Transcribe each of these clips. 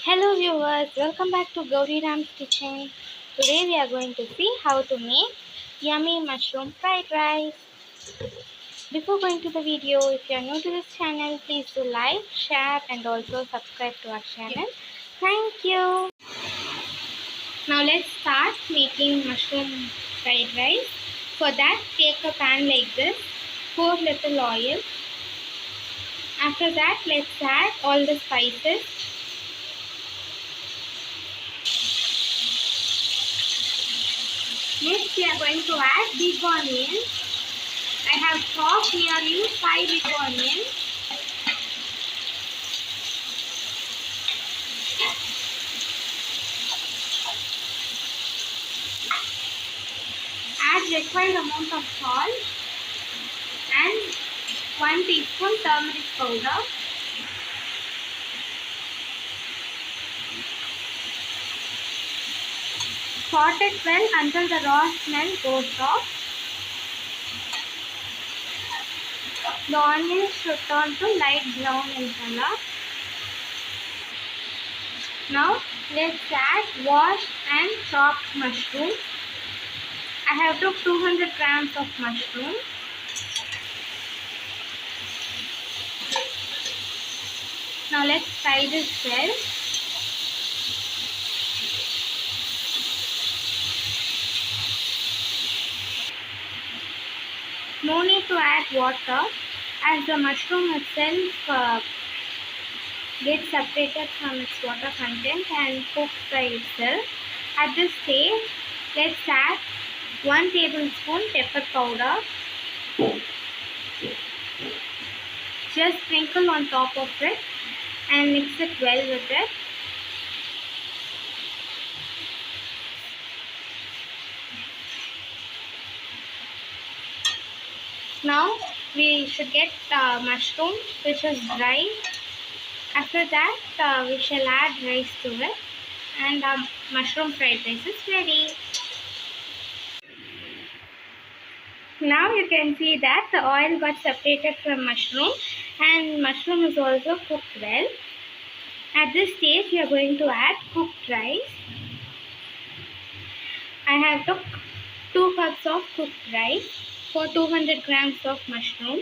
Hello viewers, welcome back to Gowri kitchen. Today we are going to see how to make yummy mushroom fried rice. Before going to the video, if you are new to this channel, please do like, share and also subscribe to our channel. Thank you. Now let's start making mushroom fried rice. For that, take a pan like this, pour little oil. After that, let's add all the spices. Next, we are going to add big onions. I have chopped nearly 5 big onions. Add required amount of salt and 1 teaspoon turmeric powder. Saute it well until the raw smell goes off. The onions should turn to light brown in color. Now let's add washed and chopped mushrooms. I have took 200 grams of mushroom. Now let's fry this well. No need to add water as the mushroom itself gets separated from its water content and cooks by itself. At this stage, let's add 1 tablespoon pepper powder. Just sprinkle on top of it and mix it well with it. Now we should get mushroom which is dry. After that we shall add rice to it and our mushroom fried rice is ready. Now you can see that the oil got separated from mushroom and mushroom is also cooked well. At this stage we are going to add cooked rice. I have took 2 cups of cooked rice for 200 grams of mushroom.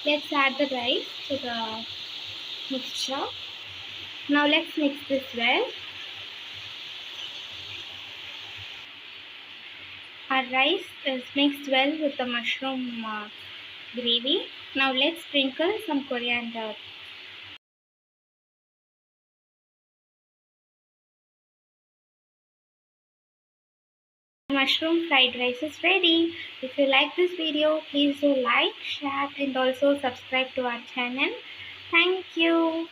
Let's add the rice to the mixture. Now let's mix this well. Our rice is mixed well with the mushroom gravy. Now let's sprinkle some coriander. Mushroom fried rice is ready. If you like this video, please do like, share and also subscribe to our channel. Thank you.